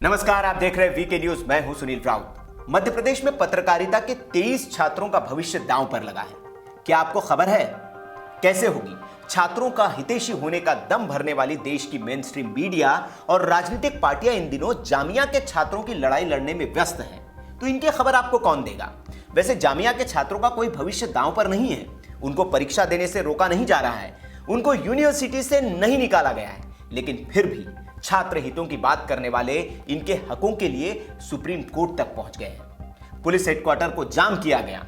नमस्कार, आप देख रहे हैं वीके न्यूज। मैं हूं सुनील राउत। मध्य प्रदेश में पत्रकारिता के 23 छात्रों का भविष्य दांव पर लगा है। क्या आपको खबर है कैसे होगी? छात्रों का हितैषी होने का दम भरने वाली देश की मेन स्ट्रीम मीडिया और राजनीतिक पार्टियां इन दिनों जामिया के छात्रों की लड़ाई लड़ने में व्यस्त हैं। तो इनकी खबर आपको कौन देगा? वैसे जामिया के छात्रों का कोई भविष्य दांव पर नहीं है। उनको परीक्षा देने से रोका नहीं जा रहा है, उनको यूनिवर्सिटी से नहीं निकाला गया है, लेकिन फिर भी छात्र हितों की बात करने वाले इनके हकों के लिए सुप्रीम कोर्ट तक पहुंच गए हैं। पुलिस हेडक्वार्टर को जाम किया गया,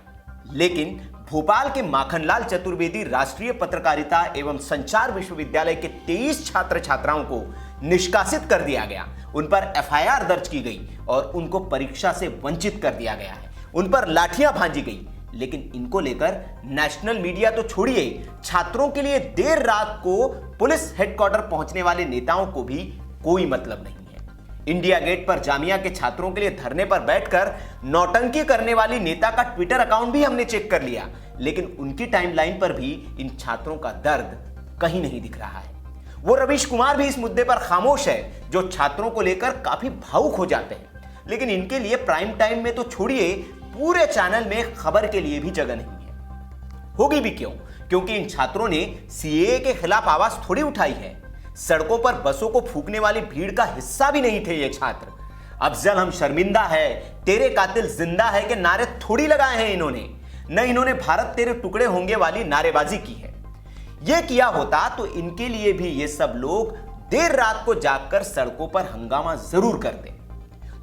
लेकिन भोपाल के माखनलाल चतुर्वेदी राष्ट्रीय पत्रकारिता एवं संचार विश्वविद्यालय के 23 छात्र छात्राओं को निष्कासित कर दिया गया। उन पर एफआईआर दर्ज की गई और उनको परीक्षा से वंचित कर दिया गया है। उन पर लाठियां भांजी गई, लेकिन इनको लेकर नेशनल मीडिया तो छोड़िए, छात्रों के लिए देर रात को पुलिस हेडक्वार्टर पहुंचने वाले नेताओं को भी कोई मतलब नहीं है। इंडिया गेट पर जामिया के छात्रों के लिए धरने पर बैठकर नौटंकी करने वाली नेता का ट्विटर अकाउंट भी हमने चेक कर लिया, लेकिन उनकी टाइमलाइन पर भी इन छात्रों का दर्द कहीं नहीं दिख रहा है। वो रवीश कुमार भी इस मुद्दे पर खामोश है, जो छात्रों को लेकर काफी भावुक हो जाते हैं, लेकिन इनके लिए प्राइम टाइम में तो छोड़िए, पूरे चैनल में खबर के लिए भी जगह नहीं है। होगी भी क्यों? क्योंकि इन छात्रों ने सीएए के खिलाफ आवाज थोड़ी उठाई है। सड़कों पर बसों को फूंकने वाली भीड़ का हिस्सा भी नहीं थे ये छात्र। अफजल हम शर्मिंदा है, तेरे कातिल जिंदा है के नारे थोड़ी लगाए हैं इन्होंने। न इन्होंने भारत तेरे टुकड़े होंगे वाली नारेबाजी की है। यह किया होता तो इनके लिए भी ये सब लोग देर रात को जागकर सड़कों पर हंगामा जरूर करते।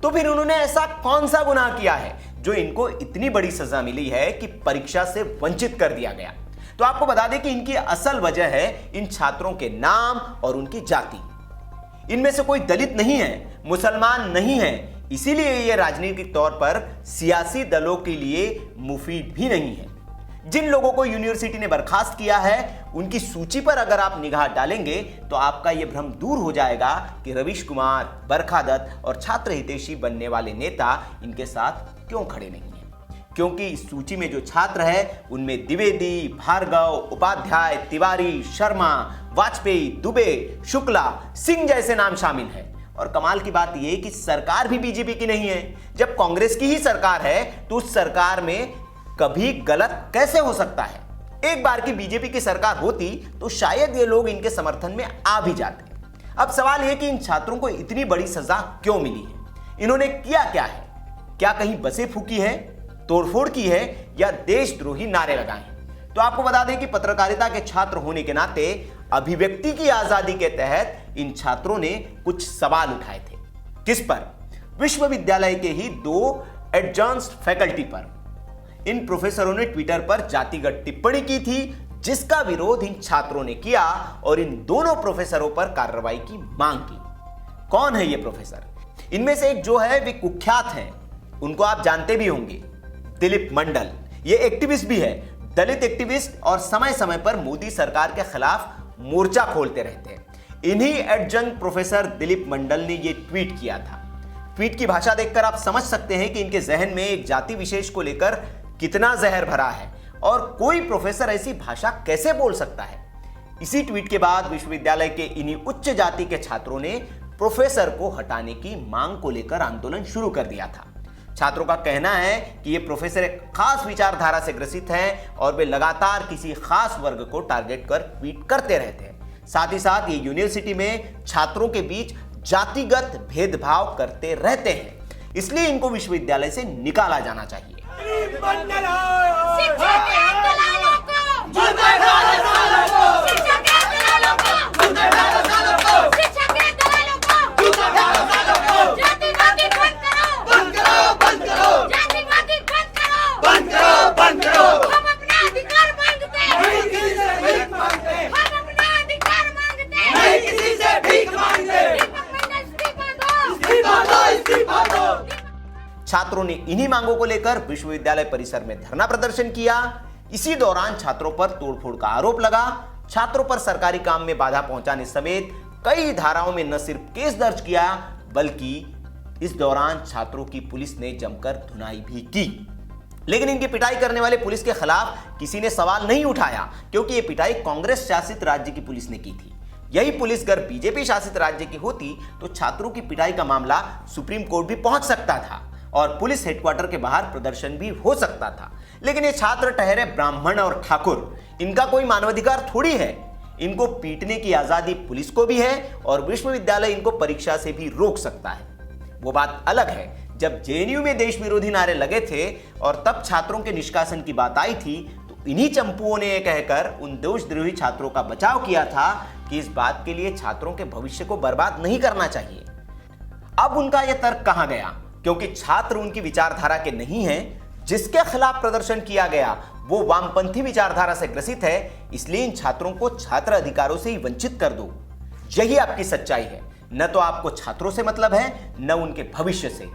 तो फिर उन्होंने ऐसा कौन सा गुनाह किया है जो इनको इतनी बड़ी सजा मिली है कि परीक्षा से वंचित कर दिया गया? तो आपको बता दें कि इनकी असल वजह है इन छात्रों के नाम और उनकी जाति। इनमें से कोई दलित नहीं है, मुसलमान नहीं है, इसीलिए ये राजनीतिक तौर पर सियासी दलों के लिए मुफीद भी नहीं है। जिन लोगों को यूनिवर्सिटी ने बर्खास्त किया है, उनकी सूची पर अगर आप निगाह डालेंगे तो आपका यह भ्रम दूर हो जाएगा कि रवीश कुमार, बरखा दत्त और छात्र हितैषी बनने वाले नेता इनके साथ क्यों खड़े नहीं हैं। क्योंकि इस सूची में जो छात्र है उनमें द्विवेदी, भार्गव, उपाध्याय, तिवारी, शर्मा, वाजपेयी, दुबे, शुक्ला, सिंह जैसे नाम शामिल हैं। और कमाल की बात यह कि सरकार भी बीजेपी की नहीं है। जब कांग्रेस की ही सरकार है तो उस सरकार में कभी गलत कैसे हो सकता है? एक बार की बीजेपी की सरकार होती तो शायद ये लोग इनके समर्थन में आ भी जाते। अब सवाल यह कि इन छात्रों को इतनी बड़ी सजा क्यों मिली है? इन्होंने किया क्या है? क्या कहीं बसें फूकी है, तोड़फोड़ की है, या देशद्रोही नारे लगाए हैं? तो आपको बता दें कि पत्रकारिता के छात्र होने के नाते अभिव्यक्ति की आजादी के तहत इन छात्रों ने कुछ सवाल उठाए थे। किस पर? विश्वविद्यालय के ही 2 एडजॉन्स्ड फैकल्टी पर। इन प्रोफेसरों ने ट्विटर पर जातिगत टिप्पणी की थी, जिसका विरोध इन छात्रों ने किया और इन दोनों प्रोफेसरों पर कार्रवाई की मांग की। कौन है ये प्रोफेसर? इनमें से एक जो है वे कुख्यात हैं, उनको आप जानते भी होंगे, दिलीप मंडल। ये एक्टिविस्ट भी है, दलित एक्टिविस्ट, और समय समय पर मोदी सरकार के खिलाफ मोर्चा खोलते रहते हैं। इन्हीं एडजंक्ट प्रोफेसर दिलीप मंडल ने ये ट्वीट किया था। ट्वीट की भाषा देखकर आप समझ सकते हैं कि इनके जहन में एक जाति विशेष को लेकर कितना जहर भरा है और कोई प्रोफेसर ऐसी भाषा कैसे बोल सकता है। इसी ट्वीट के बाद विश्वविद्यालय के इन्हीं उच्च जाति के छात्रों ने प्रोफेसर को हटाने की मांग को लेकर आंदोलन शुरू कर दिया था। छात्रों का कहना है कि ये प्रोफेसर एक खास विचारधारा से ग्रसित हैं और वे लगातार किसी खास वर्ग को टारगेट कर ट्वीट करते रहते हैं। साथ ही साथ ये यूनिवर्सिटी में छात्रों के बीच जातिगत भेदभाव करते रहते हैं, इसलिए इनको विश्वविद्यालय से निकाला जाना चाहिए। छात्रों ने इन्हीं मांगों को लेकर विश्वविद्यालय परिसर में धरना प्रदर्शन किया। इसी दौरान छात्रों पर तोड़फोड़ का आरोप लगा। छात्रों पर सरकारी काम में बाधा पहुंचाने समेत कई धाराओं में न सिर्फ केस दर्ज किया, बल्कि इस दौरान छात्रों की पुलिस ने जमकर धुनाई भी की। लेकिन इनकी पिटाई करने वाले पुलिस के खिलाफ किसी ने सवाल नहीं उठाया, क्योंकि यह पिटाई कांग्रेस शासित राज्य की पुलिस ने की थी। यही पुलिस अगर बीजेपी शासित राज्य की होती तो छात्रों की पिटाई का मामला सुप्रीम कोर्ट भी पहुंच सकता था और पुलिस हेडक्वार्टर के बाहर प्रदर्शन भी हो सकता था। लेकिन ये छात्र ठहरे ब्राह्मण और ठाकुर, इनका कोई मानवाधिकार थोड़ी है। इनको पीटने की आजादी पुलिस को भी है और विश्वविद्यालय इनको परीक्षा से भी रोक सकता है। वो बात अलग है जब जेएनयू में देश विरोधी नारे लगे थे और तब छात्रों के निष्कासन की बात आई थी तो इन्हीं चंपुओं ने यह कहकर उन देशद्रोही छात्रों का बचाव किया था कि इस बात के लिए छात्रों के भविष्य को बर्बाद नहीं करना चाहिए। अब उनका यह तर्क कहां गया, क्योंकि छात्र उनकी विचारधारा के नहीं हैं। जिसके खिलाफ प्रदर्शन किया गया वो वामपंथी विचारधारा से ग्रसित है, इसलिए इन छात्रों को छात्र अधिकारों से ही वंचित कर दो। यही आपकी सच्चाई है। न तो आपको छात्रों से मतलब है न उनके भविष्य से।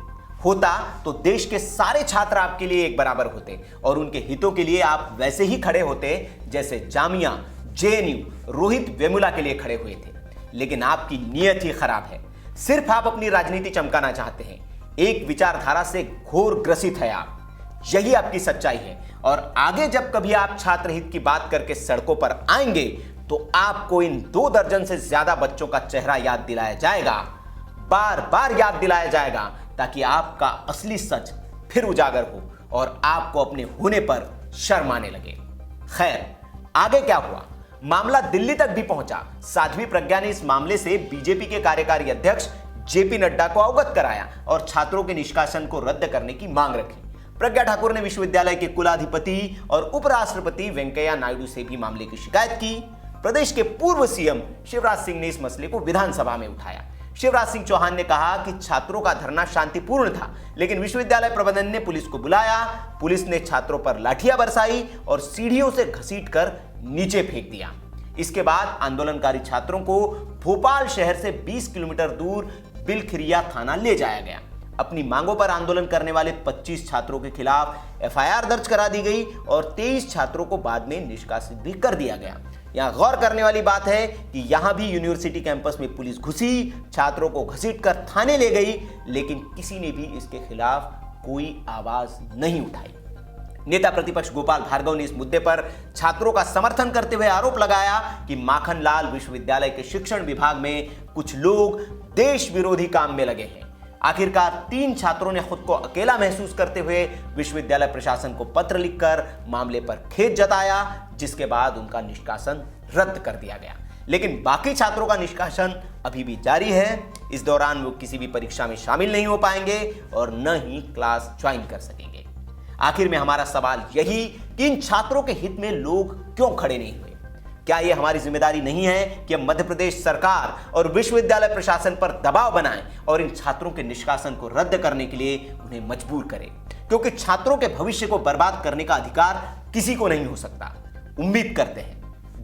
होता तो देश के सारे छात्र आपके लिए एक बराबर होते और उनके हितों के लिए आप वैसे ही खड़े होते जैसे जामिया, जेएनयू, रोहित वेमुला के लिए खड़े हुए थे। लेकिन आपकी नीयत ही खराब है। सिर्फ आप अपनी राजनीति चमकाना चाहते हैं। एक विचारधारा से घोर ग्रसित है आप। यही आपकी सच्चाई है। और आगे जब कभी आप छात्र हित की बात करके सड़कों पर आएंगे तो आपको इन 2 दर्जन से ज्यादा बच्चों का चेहरा याद दिलाया जाएगा, बार बार याद दिलाया जाएगा, ताकि आपका असली सच फिर उजागर हो और आपको अपने होने पर शर्म आने लगे। खैर, आगे क्या हुआ? मामला दिल्ली तक भी पहुंचा। साध्वी प्रज्ञा ने इस मामले से बीजेपी के कार्यकारी अध्यक्ष जेपी नड्डा को अवगत कराया और छात्रों के निष्कासन को रद्द करने की मांग रखी। प्रज्ञा ठाकुर ने विश्वविद्यालय के कुलाधिपति और उपराष्ट्रपति वेंकैया नायडू से भी मामले की शिकायत की। प्रदेश के पूर्व सीएम शिवराज सिंह ने इस मसले को विधानसभा में उठाया। शिवराज सिंह चौहान ने कहा कि छात्रों का धरना शांतिपूर्ण था, लेकिन विश्वविद्यालय प्रबंधन ने पुलिस को बुलाया। पुलिस ने छात्रों पर लाठियां बरसाई और सीढ़ियों से घसीटकर नीचे फेंक दिया। इसके बाद आंदोलनकारी छात्रों को भोपाल शहर से 20 किलोमीटर दूर बिलखिरिया थाना ले जाया गया। अपनी मांगों पर आंदोलन करने वाले 25 छात्रों के खिलाफ एफआईआर दर्ज करा दी गई और 23 छात्रों को बाद में निष्कासित भी कर दिया गया। यहां गौर करने वाली बात है कि यहां भी यूनिवर्सिटी कैंपस में पुलिस घुसी, छात्रों को घसीटकर थाने ले गई, लेकिन किसी ने भी इसके खिलाफ कोई आवाज नहीं उठाई। नेता प्रतिपक्ष गोपाल भार्गव ने इस मुद्दे पर छात्रों का समर्थन करते हुए आरोप लगाया कि माखनलाल विश्वविद्यालय के शिक्षण विभाग में कुछ लोग देश विरोधी काम में लगे हैं। आखिरकार 3 छात्रों ने खुद को अकेला महसूस करते हुए विश्वविद्यालय प्रशासन को पत्र लिखकर मामले पर खेद जताया, जिसके बाद उनका निष्कासन रद्द कर दिया गया। लेकिन बाकी छात्रों का निष्कासन अभी भी जारी है। इस दौरान वो किसी भी परीक्षा में शामिल नहीं हो पाएंगे और न ही क्लास ज्वाइन कर सकेंगे। आखिर में हमारा सवाल यही कि इन छात्रों के हित में लोग क्यों खड़े नहीं हुए? क्या यह हमारी जिम्मेदारी नहीं है कि हम मध्य प्रदेश सरकार और विश्वविद्यालय प्रशासन पर दबाव बनाएं और इन छात्रों के निष्कासन को रद्द करने के लिए उन्हें मजबूर करें? क्योंकि छात्रों के भविष्य को बर्बाद करने का अधिकार किसी को नहीं हो सकता। उम्मीद करते हैं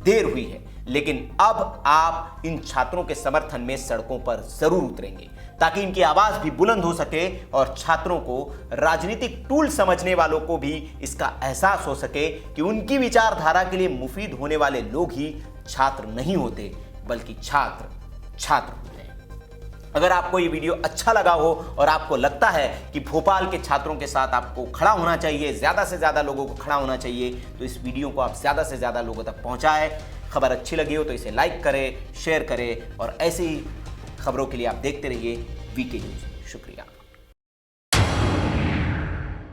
देर हुई है, लेकिन अब आप इन छात्रों के समर्थन में सड़कों पर जरूर उतरेंगे ताकि इनकी आवाज भी बुलंद हो सके और छात्रों को राजनीतिक टूल समझने वालों को भी इसका एहसास हो सके कि उनकी विचारधारा के लिए मुफीद होने वाले लोग ही छात्र नहीं होते, बल्कि छात्र छात्र होते हैं। अगर आपको ये वीडियो अच्छा लगा हो और आपको लगता है कि भोपाल के छात्रों के साथ आपको खड़ा होना चाहिए, ज्यादा से ज्यादा लोगों को खड़ा होना चाहिए, तो इस वीडियो को आप ज्यादा से ज्यादा लोगों तक पहुंचाएं। खबर अच्छी लगी हो तो इसे लाइक करें, शेयर करें और ऐसी ही खबरों के लिए आप देखते रहिए वीके न्यूज़।